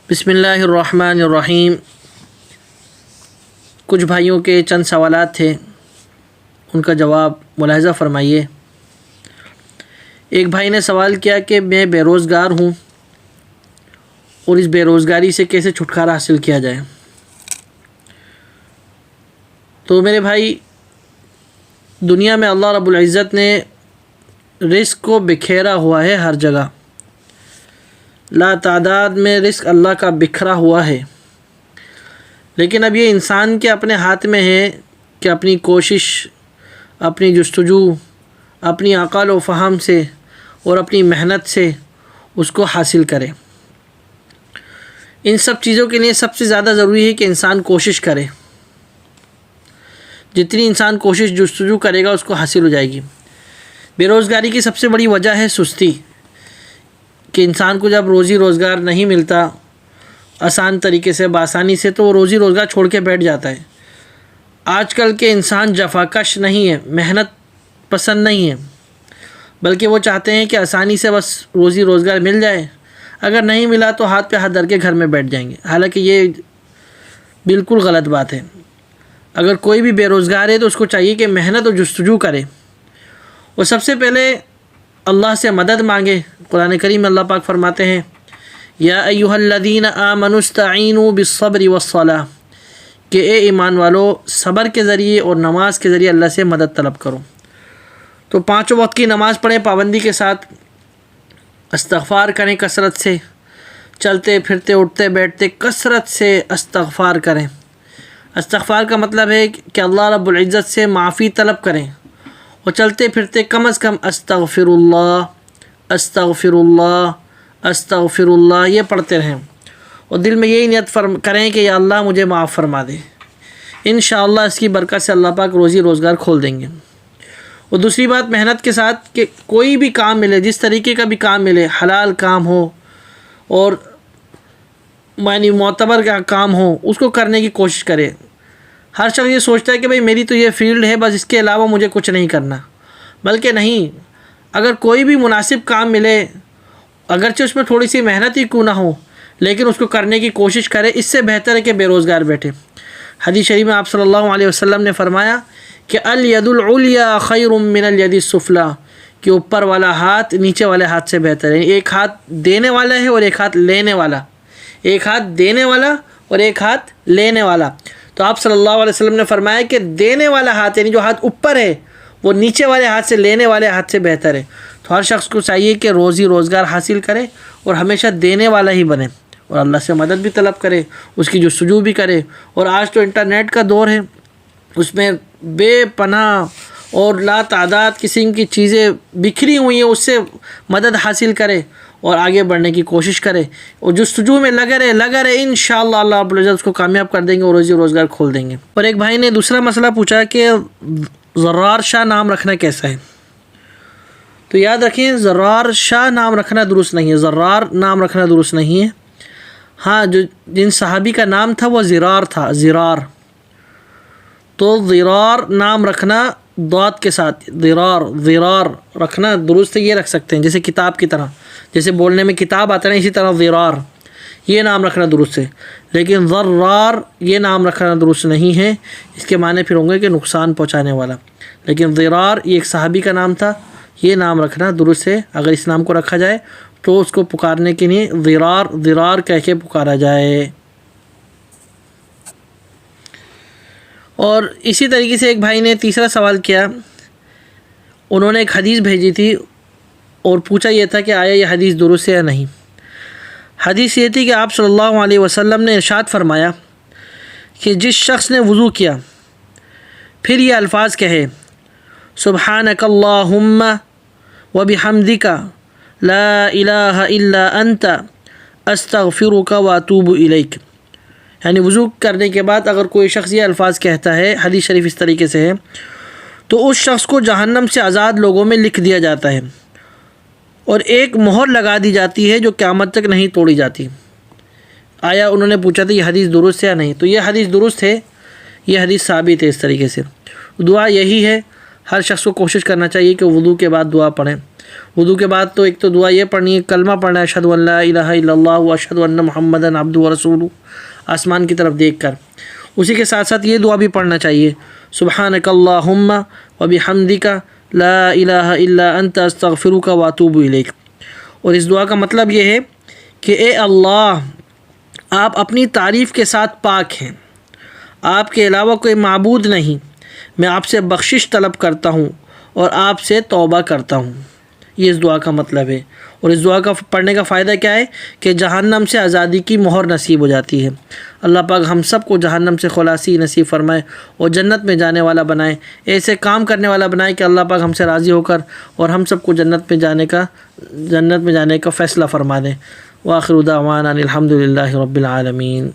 بسم اللہ الرحمن الرحیم۔ کچھ بھائیوں کے چند سوالات تھے، ان کا جواب ملاحظہ فرمائیے۔ ایک بھائی نے سوال کیا کہ میں بے روزگار ہوں اور اس بے روزگاری سے کیسے چھٹکارا حاصل کیا جائے۔ تو میرے بھائی، دنیا میں اللہ رب العزت نے رزق کو بکھیرا ہوا ہے، ہر جگہ لا تعداد میں رزق اللہ کا بکھرا ہوا ہے، لیکن اب یہ انسان کے اپنے ہاتھ میں ہے کہ اپنی کوشش، اپنی جستجو، اپنی عقل و فہم سے اور اپنی محنت سے اس کو حاصل کرے۔ ان سب چیزوں کے لیے سب سے زیادہ ضروری ہے کہ انسان کوشش کرے۔ جتنی انسان کوشش جستجو کرے گا اس کو حاصل ہو جائے گی۔ بے روزگاری کی سب سے بڑی وجہ ہے سستی، کہ انسان کو جب روزی روزگار نہیں ملتا آسان طریقے سے، بآسانی سے، تو وہ روزی روزگار چھوڑ کے بیٹھ جاتا ہے۔ آج کل کے انسان جفاکش نہیں ہے، محنت پسند نہیں ہے، بلکہ وہ چاہتے ہیں کہ آسانی سے بس روزی روزگار مل جائے، اگر نہیں ملا تو ہاتھ پہ ہاتھ دھر کے گھر میں بیٹھ جائیں گے۔ حالانکہ یہ بالکل غلط بات ہے۔ اگر کوئی بھی بے روزگار ہے تو اس کو چاہیے کہ محنت اور جستجو کرے، اور سب سے پہلے اللہ سے مدد مانگے۔ قرآن کریم میں اللہ پاک فرماتے ہیں، یا ایھا الذین آمنوا استعینوا بالصبر والصلاۃ، کہ اے ایمان والو صبر کے ذریعے اور نماز کے ذریعے اللہ سے مدد طلب کرو۔ تو 5 وقت کی نماز پڑھیں پابندی کے ساتھ، استغفار کریں کثرت سے، چلتے پھرتے اٹھتے بیٹھتے کثرت سے استغفار کریں۔ استغفار کا مطلب ہے کہ اللہ رب العزت سے معافی طلب کریں، اور چلتے پھرتے کم از کم استغفر اللہ، استغفر اللہ، استغفر اللہ یہ پڑھتے رہیں، اور دل میں یہی نیت کریں کہ یا اللہ مجھے معاف فرما دے۔ انشاءاللہ اس کی برکت سے اللہ پاک روزی روزگار کھول دیں گے۔ اور دوسری بات، محنت کے ساتھ، کہ کوئی بھی کام ملے، جس طریقے کا بھی کام ملے، حلال کام ہو اور یعنی معتبر کا کام ہو، اس کو کرنے کی کوشش کرے۔ ہر شخص یہ سوچتا ہے کہ بھئی میری تو یہ فیلڈ ہے، بس اس کے علاوہ مجھے کچھ نہیں کرنا، بلکہ نہیں، اگر کوئی بھی مناسب کام ملے، اگرچہ اس میں تھوڑی سی محنت ہی کیوں نہ ہو، لیکن اس کو کرنے کی کوشش کرے۔ اس سے بہتر ہے کہ بے روزگار بیٹھے۔ حدیث شریف میں آپ صلی اللہ علیہ وسلم نے فرمایا کہ الید العلیٰ خیر من الید السفلیٰ، کہ اوپر والا ہاتھ نیچے والے ہاتھ سے بہتر ہے۔ ایک ہاتھ دینے والا ہے اور ایک ہاتھ لینے والا، ایک ہاتھ دینے والا اور ایک ہاتھ لینے والا۔ تو آپ صلی اللہ علیہ وسلم نے فرمایا کہ دینے والا ہاتھ، یعنی جو ہاتھ اوپر ہے، وہ نیچے والے ہاتھ سے، لینے والے ہاتھ سے بہتر ہے۔ تو ہر شخص کو چاہیے کہ روزی روزگار حاصل کرے اور ہمیشہ دینے والا ہی بنے، اور اللہ سے مدد بھی طلب کرے، اس کی جستجو بھی کرے۔ اور آج تو انٹرنیٹ کا دور ہے، اس میں بے پناہ اور لا تعداد قسم کی چیزیں بکھری ہوئی ہیں، اس سے مدد حاصل کرے اور آگے بڑھنے کی کوشش کرے، اور جستجو میں لگے رہے، انشاءاللہ اللہ رب العزت اس کو کامیاب کر دیں گے اور روزی روزگار کھول دیں گے۔ اور ایک بھائی نے دوسرا مسئلہ پوچھا کہ ضرار شاہ نام رکھنا کیسا ہے۔ تو یاد رکھیں، ضرار شاہ نام رکھنا درست نہیں ہے، ضرار نام رکھنا درست نہیں ہے۔ ہاں، جن صحابی کا نام تھا وہ زرار تھا، زرار، تو ضرار نام رکھنا ضاد کے ساتھ، ضرار رکھنا درست ہے، یہ رکھ سکتے ہیں، جیسے کتاب کی طرح، جیسے بولنے میں کتاب آتا ہے، اسی طرح ضرار یہ نام رکھنا درست ہے۔ لیکن ضرار یہ نام رکھنا درست نہیں ہے، اس کے معنی پھر ہوں گے کہ نقصان پہنچانے والا۔ لیکن ضرار یہ ایک صحابی کا نام تھا، یہ نام رکھنا درست ہے۔ اگر اس نام کو رکھا جائے تو اس کو پکارنے کے لیے ضرار کہہ کے پکارا جائے۔ اور اسی طریقے سے ایک بھائی نے تیسرا سوال کیا، انہوں نے ایک حدیث بھیجی تھی اور پوچھا یہ تھا کہ آیا یہ حدیث درست ہے یا نہیں۔ حدیث یہ تھی کہ آپ صلی اللہ علیہ وسلم نے ارشاد فرمایا کہ جس شخص نے وضو کیا پھر یہ الفاظ کہے، سبحانک اللہم وبحمدک لا الہ الا انت استغفرک واتوب الیک، یعنی وضو کرنے کے بعد اگر کوئی شخص یہ الفاظ کہتا ہے، حدیث شریف اس طریقے سے ہے، تو اس شخص کو جہنم سے آزاد لوگوں میں لکھ دیا جاتا ہے، اور ایک مہر لگا دی جاتی ہے جو قیامت تک نہیں توڑی جاتی۔ آیا انہوں نے پوچھا تھا یہ حدیث درست ہے یا نہیں، تو یہ حدیث درست ہے، یہ حدیث ثابت ہے۔ اس طریقے سے دعا یہی ہے، ہر شخص کو کوشش کرنا چاہیے کہ وضو کے بعد دعا پڑھیں۔ وضو کے بعد تو ایک تو دعا یہ پڑھنی ہے، کلمہ پڑھنا ہے، اشہد ان لا الہ الا اللہ و اشہد ان محمدًا عبدہ و رسولہ، آسمان کی طرف دیکھ کر۔ اسی کے ساتھ ساتھ یہ دعا بھی پڑھنا چاہیے، سبحانک اللہم و بحمدک لا الہ الا انت استغفرک و اتوب الیک۔ اور اس دعا کا مطلب یہ ہے کہ اے اللہ، آپ اپنی تعریف کے ساتھ پاک ہیں، آپ کے علاوہ کوئی معبود نہیں، میں آپ سے بخشش طلب کرتا ہوں اور آپ سے توبہ کرتا ہوں۔ یہ اس دعا کا مطلب ہے۔ اور اس دعا کا پڑھنے کا فائدہ کیا ہے کہ جہنم سے آزادی کی مہر نصیب ہو جاتی ہے۔ اللہ پاک ہم سب کو جہنم سے خلاصی نصیب فرمائے اور جنت میں جانے والا بنائے، ایسے کام کرنے والا بنائے کہ اللہ پاک ہم سے راضی ہو کر اور ہم سب کو جنت میں جانے کا فیصلہ فرما دیں۔ وآخر دعوانا الحمد للہ رب العالمین۔